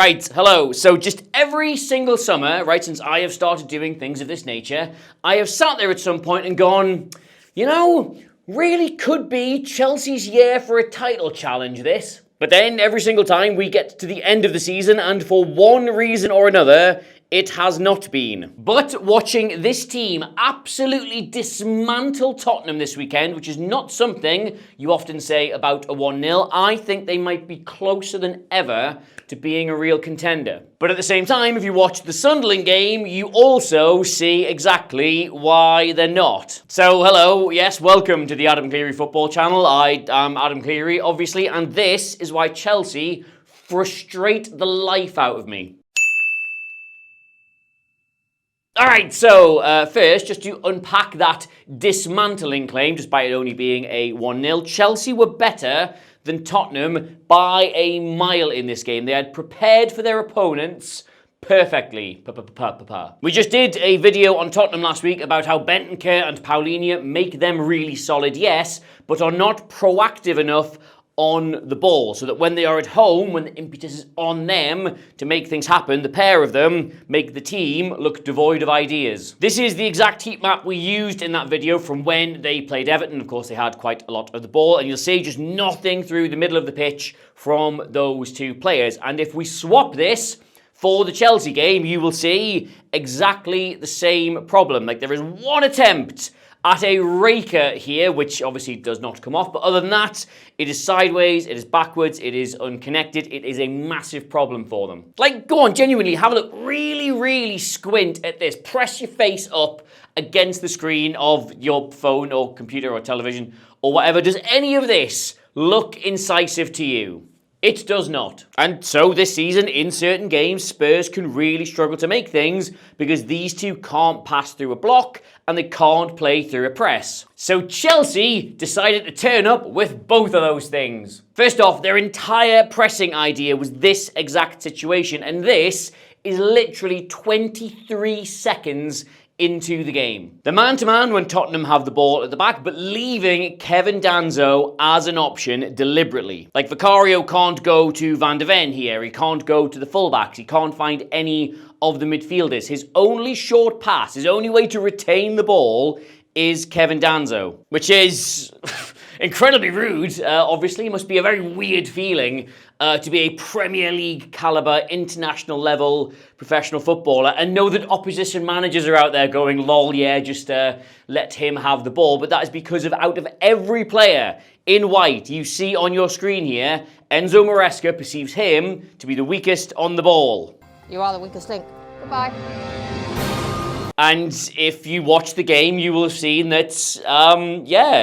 Right, hello. So just every single summer, right, since I have started doing things of this nature, I have sat there at some point and gone, really could be Chelsea's year for a title challenge, this. But then every single time we get to the end of the season and for one reason or another, it has not been. But watching this team absolutely dismantle Tottenham this weekend, which is not something you often say about a 1-0, I think they might be closer than ever to being a real contender. But at the same time, if you watch the Sunderland game, you also see exactly why they're not. So hello, yes, welcome to the Adam Clery football channel. I am Adam Clery, obviously, and this is why Chelsea frustrate the life out of me. Alright, so first, just to unpack that dismantling claim, despite it only being a 1-0, Chelsea were better than Tottenham by a mile in this game. They had prepared for their opponents perfectly. We just did a video on Tottenham last week about how Bentancur and Paulinho make them really solid, yes, but are not proactive enough on the ball, so that when they are at home, when the impetus is on them to make things happen, the pair of them make the team look devoid of ideas. This is the exact heat map we used in that video from when they played Everton. Of course, they had quite a lot of the ball, and you'll see just nothing through the middle of the pitch from those two players. And if we swap this for the Chelsea game, you will see exactly the same problem. Like, there is one attempt at a raker here, which obviously does not come off, but other than that, it is sideways, it is backwards, it is unconnected, it is a massive problem for them. Like, go on, genuinely, have a look, really squint at this, press your face up against the screen of your phone or computer or television or whatever. Does any of this look incisive to you? It does not. And so this season, in certain games, Spurs can really struggle to make things because these two can't pass through a block and they can't play through a press. So Chelsea decided to turn up with both of those things. First off, their entire pressing idea was this exact situation, and this is literally 23 seconds into the game. The man-to-man when Tottenham have the ball at the back, but leaving Kevin Danso as an option deliberately. Like, Vicario can't go to Van de Ven here, he can't go to the fullbacks, he can't find any of the midfielders. His only short pass, his only way to retain the ball is Kevin Danso, which is incredibly rude. Obviously, it must be a very weird feeling to be a Premier League caliber, international level professional footballer and know that opposition managers are out there going, lol, yeah, just let him have the ball. But that is because of, out of every player in white you see on your screen here, Enzo Maresca perceives him to be the weakest on the ball. You are the weakest link. Goodbye. And if you watch the game, you will have seen that,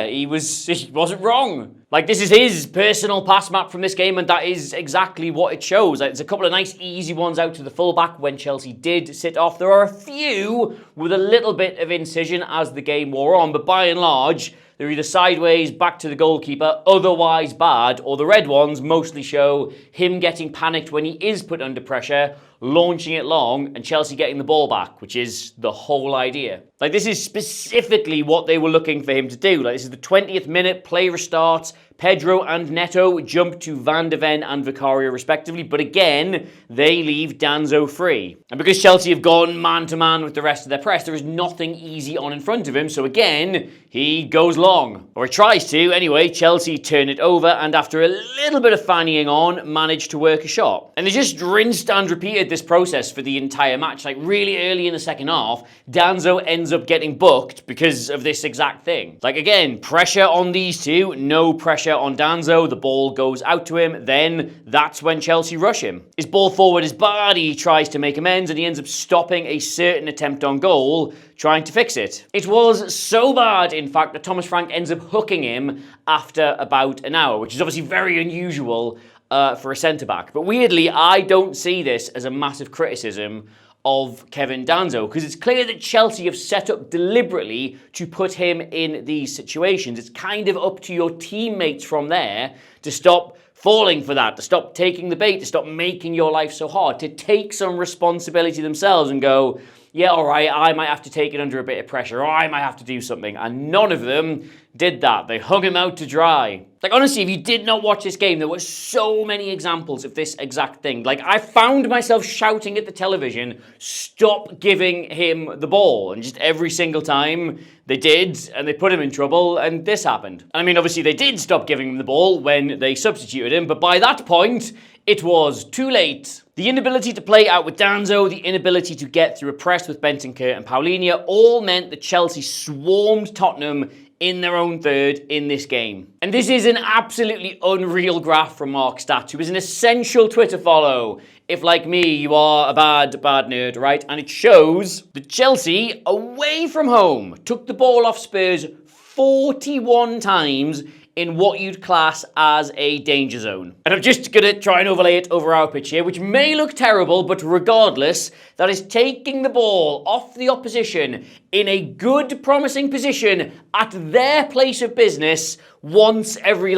he wasn't wrong. Like, this is his personal pass map from this game, and that is exactly what it shows. Like, there's a couple of nice, easy ones out to the fullback when Chelsea did sit off. There are a few with a little bit of incision as the game wore on, but by and large, they're either sideways, back to the goalkeeper, otherwise bad, or the red ones mostly show him getting panicked when he is put under pressure, launching it long, and Chelsea getting the ball back, which is the whole idea. Like, this is specifically what they were looking for him to do. Like, this is the 20th minute, play restarts, Pedro and Neto jump to Van de Ven and Vicario respectively, but again, they leave Danso free. And because Chelsea have gone man-to-man with the rest of their press, there is nothing easy on in front of him, so again, he goes long. Or he tries to, anyway. Chelsea turn it over, and after a little bit of fannying on, manage to work a shot. And they just rinsed and repeated this process for the entire match. Like, really early in the second half, Danso ends up getting booked because of this exact thing. Like, again, pressure on these two, no pressure on Danso, the ball goes out to him, then that's when Chelsea rush him. His ball forward is bad, he tries to make amends, and he ends up stopping a certain attempt on goal, trying to fix it. It was so bad, in fact, that Thomas Frank ends up hooking him after about an hour, which is obviously very unusual for a centre-back. But weirdly, I don't see this as a massive criticism of Kevin Danso, because it's clear that Chelsea have set up deliberately to put him in these situations. It's kind of up to your teammates from there to stop falling for that, to stop taking the bait, to stop making your life so hard, to take some responsibility themselves and go, yeah, all right, I might have to take it under a bit of pressure, or I might have to do something. And none of them did that. They hung him out to dry. Like, honestly, if you did not watch this game, there were so many examples of this exact thing. Like, I found myself shouting at the television, stop giving him the ball. And just every single time they did, and they put him in trouble, and this happened. I mean, obviously, they did stop giving him the ball when they substituted him, but by that point, it was too late. The inability to play out with Danzo, the inability to get through a press with Bentancur and Paulinho all meant that Chelsea swarmed Tottenham in their own third in this game. And this is an absolutely unreal graph from Mark Stats, who is an essential Twitter follow if, like me, you are a bad nerd, right? And it shows that Chelsea, away from home, took the ball off Spurs 41 times in what you'd class as a danger zone. And I'm just gonna try and overlay it over our pitch here, which may look terrible, but regardless, that is taking the ball off the opposition in a good, promising position at their place of business once every,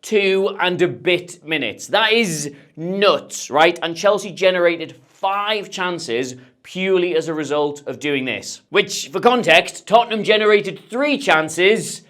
2 and a bit minutes. That is nuts, right? And Chelsea generated 5 chances purely as a result of doing this. Which, for context, Tottenham generated 3 chances,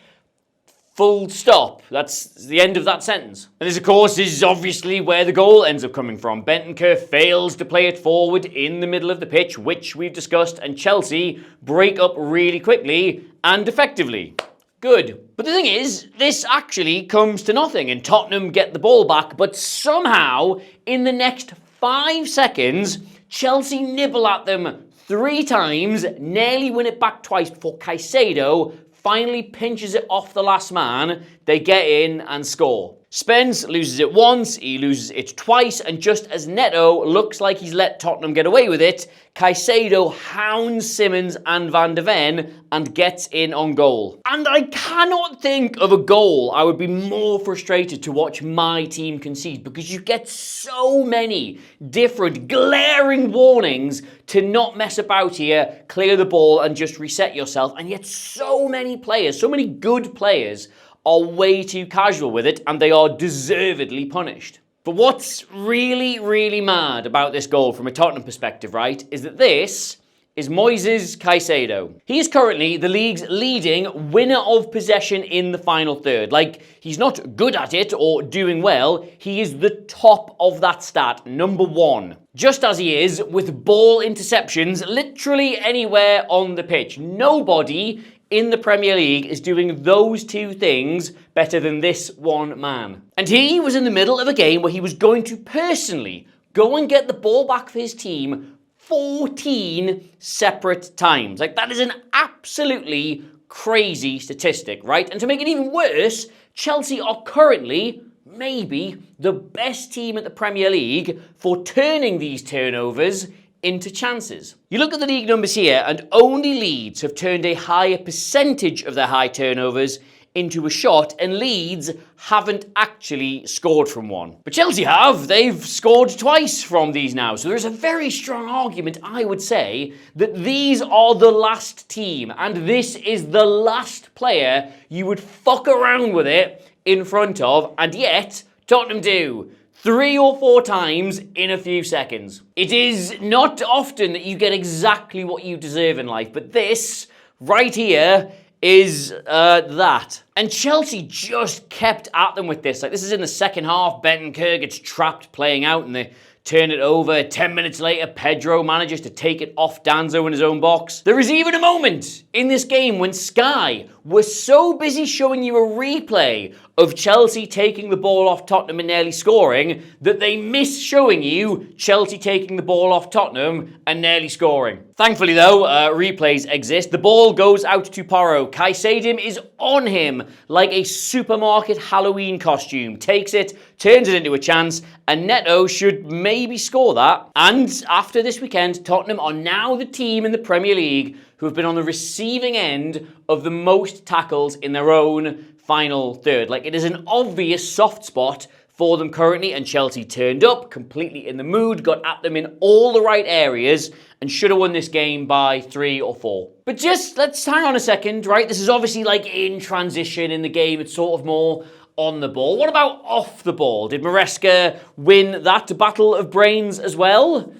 full stop. That's the end of that sentence. And this, of course, is obviously where the goal ends up coming from. Bentancur fails to play it forward in the middle of the pitch, which we've discussed, and Chelsea break up really quickly and effectively. Good. But the thing is, this actually comes to nothing, and Tottenham get the ball back, but somehow, in the next 5 seconds, Chelsea nibble at them 3 times, nearly win it back twice before Caicedo finally pinches it off the last man. They get in and score. Spence loses it once, he loses it twice, and just as Neto looks like he's let Tottenham get away with it, Caicedo hounds Simmons and Van de Ven and gets in on goal. And I cannot think of a goal I would be more frustrated to watch my team concede, because you get so many different glaring warnings to not mess about here, clear the ball and just reset yourself, and yet so many players, so many good players are way too casual with it, and they are deservedly punished. But what's really, really mad about this goal from a Tottenham perspective, right, is that this is Moises Caicedo. He is currently the league's leading winner of possession in the final third. Like, he's not good at it or doing well, he is the top of that stat, number 1. Just as he is with ball interceptions literally anywhere on the pitch. Nobody in the Premier League is doing those 2 things better than this one man. And he was in the middle of a game where he was going to personally go and get the ball back for his team 14 separate times. Like, that is an absolutely crazy statistic, right? And to make it even worse, Chelsea are currently maybe the best team at the Premier League for turning these turnovers into chances. You look at the league numbers here, and only Leeds have turned a higher percentage of their high turnovers into a shot, and Leeds haven't actually scored from one. But Chelsea have. They've scored twice from these now. So there's a very strong argument, I would say, that these are the last team, and this is the last player you would fuck around with it in front of, and yet Tottenham do. 3 or 4 times in a few seconds. It is not often that you get exactly what you deserve in life, but this right here is that. And Chelsea just kept at them with this. Like, this is in the second half. Bentancur gets trapped playing out and they turn it over. 10 minutes later, Pedro manages to take it off Danzo in his own box. There is even a moment in this game when Sky was so busy showing you a replay of Chelsea taking the ball off Tottenham and nearly scoring that they missed showing you Chelsea taking the ball off Tottenham and nearly scoring. Thankfully though, replays exist. The ball goes out to Porro. Caicedo is on him like a supermarket Halloween costume. Takes it, turns it into a chance, and Neto should maybe score that. And after this weekend, Tottenham are now the team in the Premier League who have been on the receiving end of the most tackles in their own final third. Like, it is an obvious soft spot for them currently, and Chelsea turned up completely in the mood, got at them in all the right areas, and should have won this game by 3 or 4. But just, let's hang on a second, right? This is obviously like in transition in the game. It's sort of more on the ball. What about off the ball? Did Maresca win that battle of brains as well?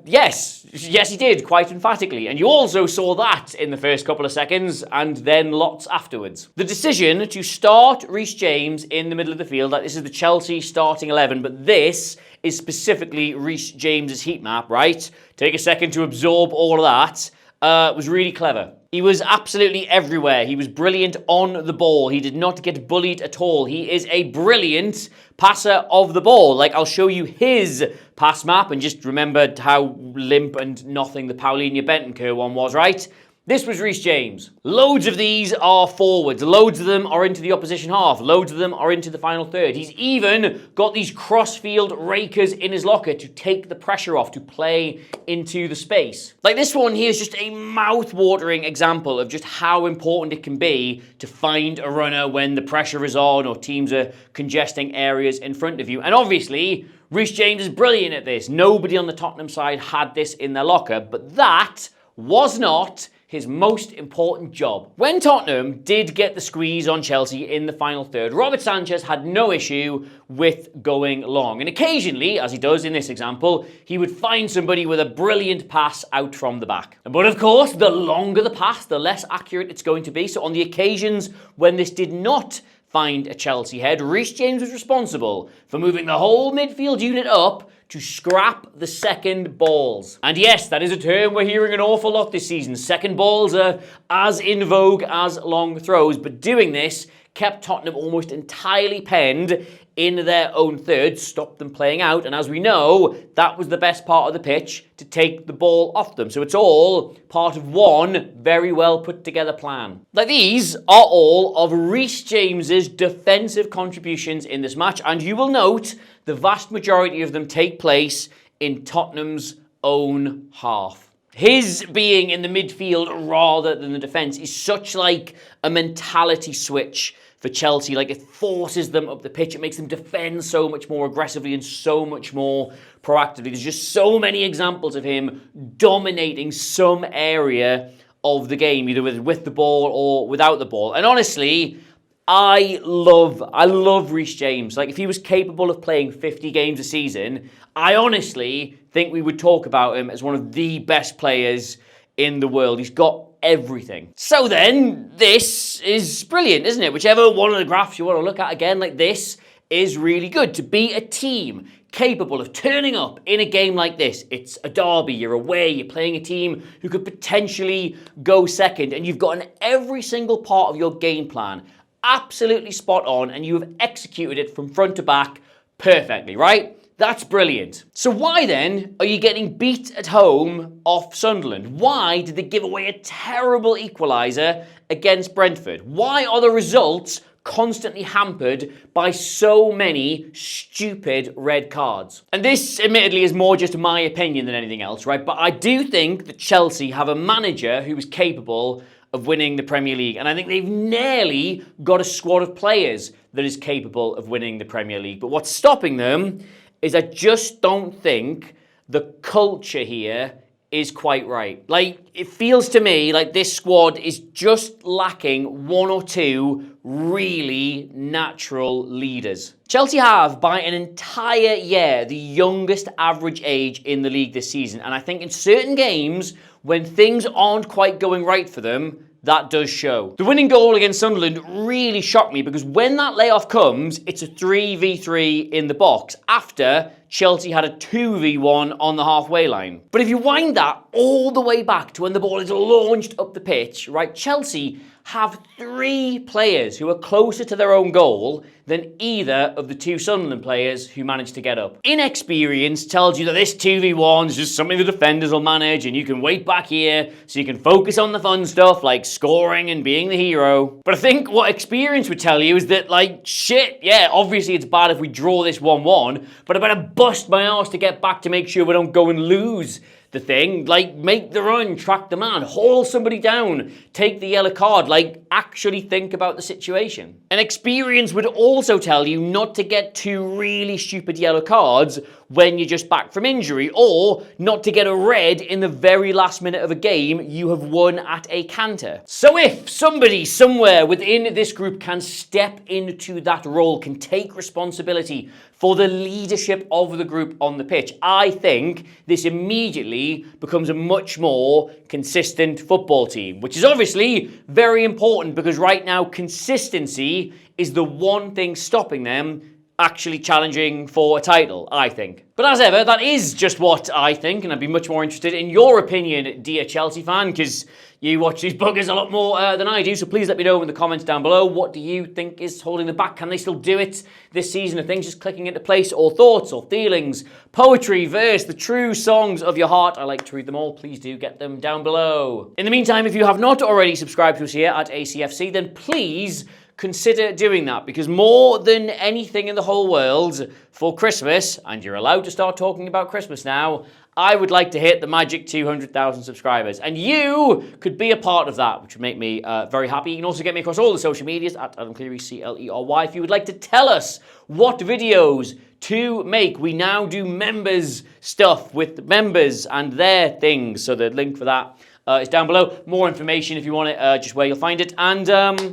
Yes, he did, quite emphatically. And you also saw that in the first couple of seconds and then lots afterwards. The decision to start Reece James in the middle of the field, like this is the Chelsea starting 11, but this is specifically Reece James's heat map, right? Take a second to absorb all of that. Was really clever. He was absolutely everywhere. He was brilliant on the ball. He did not get bullied at all. He is a brilliant passer of the ball. Like, I'll show you his pass map, and just remember how limp and nothing the Paulinho Bentancur one was, right? This was Reece James. Loads of these are forwards. Loads of them are into the opposition half. Loads of them are into the final third. He's even got these cross-field rakers in his locker to take the pressure off, to play into the space. Like this one here is just a mouth-watering example of just how important it can be to find a runner when the pressure is on or teams are congesting areas in front of you. And obviously, Reece James is brilliant at this. Nobody on the Tottenham side had this in their locker, but that was not his most important job. When Tottenham did get the squeeze on Chelsea in the final third, Robert Sanchez had no issue with going long. And occasionally, as he does in this example, he would find somebody with a brilliant pass out from the back. But of course, the longer the pass, the less accurate it's going to be. So on the occasions when this did not find a Chelsea head, Reece James was responsible for moving the whole midfield unit up to scrap the second balls. And yes, that is a term we're hearing an awful lot this season. Second balls are as in vogue as long throws, but doing this kept Tottenham almost entirely penned in their own third, stopped them playing out, and as we know, that was the best part of the pitch, to take the ball off them. So it's all part of one very well put together plan. Like, these are all of Reece James's defensive contributions in this match, and you will note the vast majority of them take place in Tottenham's own half. His being in the midfield rather than the defence is such like a mentality switch for Chelsea. Like, it forces them up the pitch. It makes them defend so much more aggressively and so much more proactively. There's just so many examples of him dominating some area of the game, either with the ball or without the ball. And honestly, I love Reece James. Like, if he was capable of playing 50 games a season, I honestly think we would talk about him as one of the best players in the world. He's got everything. So then, this is brilliant, isn't it? Whichever one of the graphs you want to look at, again, like, this is really good. To be a team capable of turning up in a game like this, it's a derby, you're away, you're playing a team who could potentially go second, and you've gotten every single part of your game plan absolutely spot on, and you have executed it from front to back perfectly, right? That's brilliant. So why then are you getting beat at home off Sunderland? Why did they give away a terrible equaliser against Brentford? Why are the results constantly hampered by so many stupid red cards? And this, admittedly, is more just my opinion than anything else, right? But I do think that Chelsea have a manager who is capable of winning the Premier League. And I think they've nearly got a squad of players that is capable of winning the Premier League. But what's stopping them is I just don't think the culture here is quite right. Like, it feels to me like this squad is just lacking one or two really natural leaders. Chelsea have, by an entire year, the youngest average age in the league this season. And I think in certain games, when things aren't quite going right for them, that does show. The winning goal against Sunderland really shocked me, because when that layoff comes, it's a 3v3 in the box after Chelsea had a 2v1 on the halfway line. But if you wind that all the way back to when the ball is launched up the pitch, right, Chelsea have 3 players who are closer to their own goal than either of the 2 Sunderland players who managed to get up. Inexperience tells you that this 2v1 is just something the defenders will manage, and you can wait back here so you can focus on the fun stuff like scoring and being the hero. But I think what experience would tell you is that, like, shit, yeah, obviously it's bad if we draw this 1-1, but I better bust my arse to get back to make sure we don't go and lose the thing. Like, make the run, track the man, haul somebody down, take the yellow card, like, actually think about the situation. And experience would also tell you not to get 2 really stupid yellow cards when you're just back from injury, or not to get a red in the very last minute of a game you have won at a canter. So if somebody somewhere within this group can step into that role, can take responsibility for the leadership of the group on the pitch, I think this immediately becomes a much more consistent football team, which is obviously very important because right now consistency is the one thing stopping them actually challenging for a title, I think. But as ever, that is just what I think, and I'd be much more interested in your opinion, dear Chelsea fan, because you watch these buggers a lot more than I do, so please let me know in the comments down below. What do you think is holding them back? Can they still do it this season? Are things just clicking into place? Or thoughts, or feelings, poetry, verse, the true songs of your heart? I like to read them all. Please do get them down below. In the meantime, if you have not already subscribed to us here at ACFC, then please consider doing that, because more than anything in the whole world, for Christmas, and you're allowed to start talking about Christmas now, I would like to hit the magic 200,000 subscribers, and you could be a part of that, which would make me very happy. You can also get me across all the social medias at Adam Clery, Clery, if you would like to tell us what videos to make. We now do members stuff with members and their things, so the link for that is down below. More information if you want it, just where you'll find it, and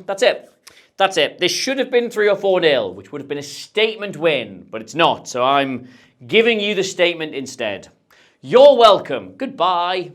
that's it. That's it. This should have been 3 or 4-0, which would have been a statement win, but it's not. So I'm giving you the statement instead. You're welcome. Goodbye.